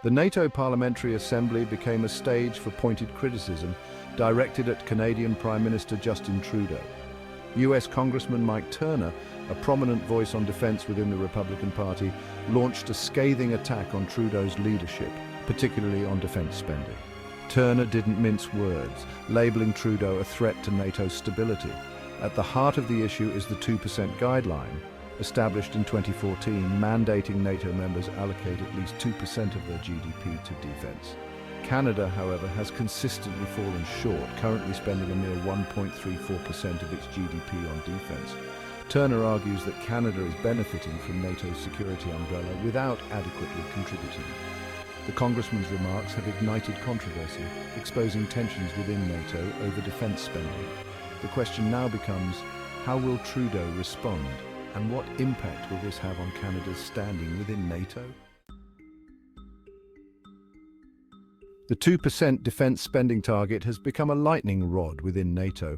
The NATO Parliamentary Assembly became a stage for pointed criticism directed at Canadian Prime Minister Justin Trudeau. US Congressman Mike Turner, a prominent voice on defense within the Republican Party, launched a scathing attack on Trudeau's leadership, particularly on defense spending. Turner didn't mince words, labeling Trudeau a threat to NATO's stability. At the heart of the issue is the 2% guideline, established in 2014, mandating NATO members allocate at least 2% of their GDP to defense. Canada, however, has consistently fallen short, currently spending a mere 1.34% of its GDP on defense. Turner argues that Canada is benefiting from NATO's security umbrella without adequately contributing. The Congressman's remarks have ignited controversy, exposing tensions within NATO over defense spending. The question now becomes, how will Trudeau respond, and what impact will this have on Canada's standing within NATO? The 2% defense spending target has become a lightning rod within NATO,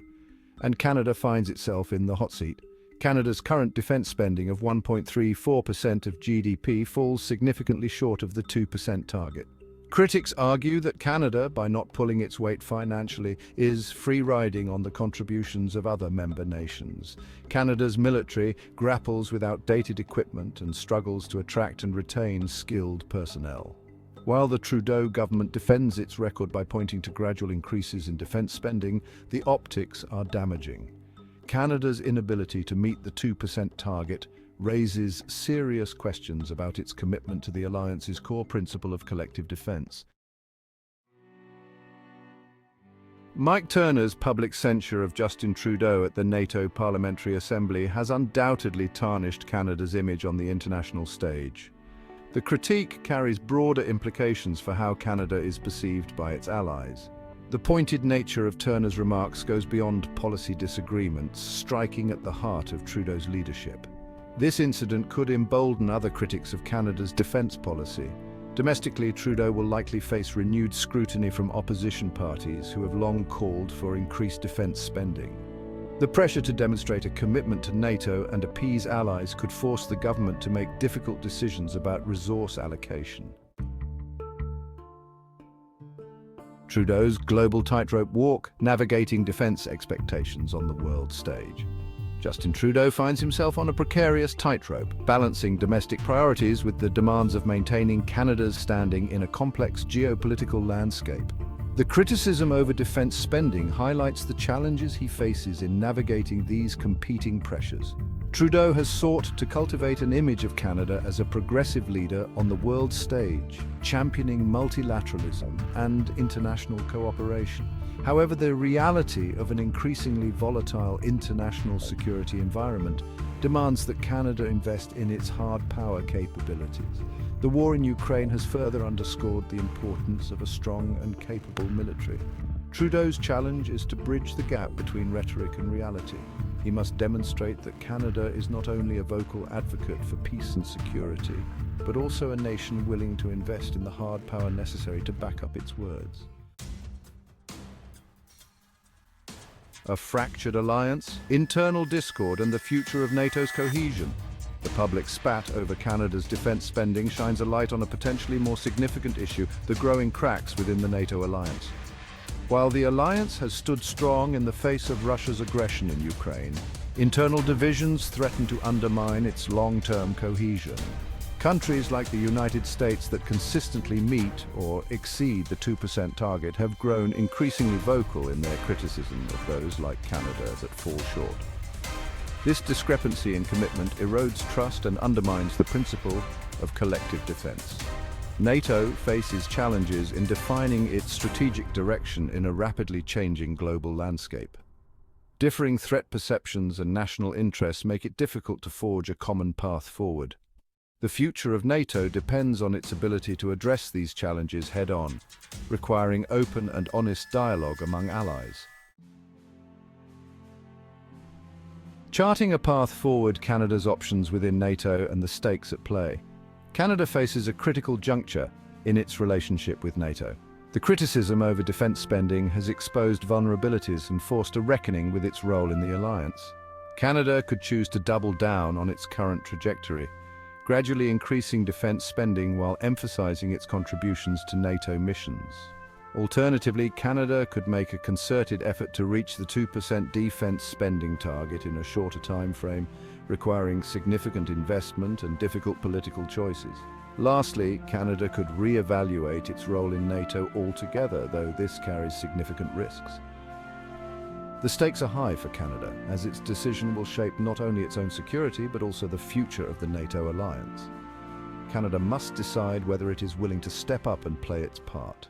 and Canada finds itself in the hot seat. Canada's current defense spending of 1.34% of GDP falls significantly short of the 2% target. Critics argue that Canada, by not pulling its weight financially, is free-riding on the contributions of other member nations. Canada's military grapples with outdated equipment and struggles to attract and retain skilled personnel. While the Trudeau government defends its record by pointing to gradual increases in defense spending, the optics are damaging. Canada's inability to meet the 2% target raises serious questions about its commitment to the alliance's core principle of collective defense. Mike Turner's public censure of Justin Trudeau at the NATO Parliamentary Assembly has undoubtedly tarnished Canada's image on the international stage. The critique carries broader implications for how Canada is perceived by its allies. The pointed nature of Turner's remarks goes beyond policy disagreements, striking at the heart of Trudeau's leadership. This incident could embolden other critics of Canada's defense policy. Domestically, Trudeau will likely face renewed scrutiny from opposition parties who have long called for increased defense spending. The pressure to demonstrate a commitment to NATO and appease allies could force the government to make difficult decisions about resource allocation. Trudeau's global tightrope walk, navigating defense expectations on the world stage. Justin Trudeau finds himself on a precarious tightrope, balancing domestic priorities with the demands of maintaining Canada's standing in a complex geopolitical landscape. The criticism over defense spending highlights the challenges he faces in navigating these competing pressures. Trudeau has sought to cultivate an image of Canada as a progressive leader on the world stage, championing multilateralism and international cooperation. However, the reality of an increasingly volatile international security environment demands that Canada invest in its hard power capabilities. The war in Ukraine has further underscored the importance of a strong and capable military. Trudeau's challenge is to bridge the gap between rhetoric and reality. He must demonstrate that Canada is not only a vocal advocate for peace and security, but also a nation willing to invest in the hard power necessary to back up its words. A fractured alliance, internal discord, and the future of NATO's cohesion. The public spat over Canada's defense spending shines a light on a potentially more significant issue, the growing cracks within the NATO alliance. While the alliance has stood strong in the face of Russia's aggression in Ukraine, internal divisions threaten to undermine its long-term cohesion. Countries like the United States that consistently meet or exceed the 2% target have grown increasingly vocal in their criticism of those like Canada that fall short. This discrepancy in commitment erodes trust and undermines the principle of collective defense. NATO faces challenges in defining its strategic direction in a rapidly changing global landscape. Differing threat perceptions and national interests make it difficult to forge a common path forward. The future of NATO depends on its ability to address these challenges head-on, requiring open and honest dialogue among allies. Charting a path forward, Canada's options within NATO and the stakes at play. Canada faces a critical juncture in its relationship with NATO. The criticism over defense spending has exposed vulnerabilities and forced a reckoning with its role in the alliance. Canada could choose to double down on its current trajectory, gradually increasing defense spending while emphasizing its contributions to NATO missions. Alternatively, Canada could make a concerted effort to reach the 2% defense spending target in a shorter time frame, requiring significant investment and difficult political choices. Lastly, Canada could re-evaluate its role in NATO altogether, though this carries significant risks. The stakes are high for Canada, as its decision will shape not only its own security but also the future of the NATO alliance. Canada must decide whether it is willing to step up and play its part.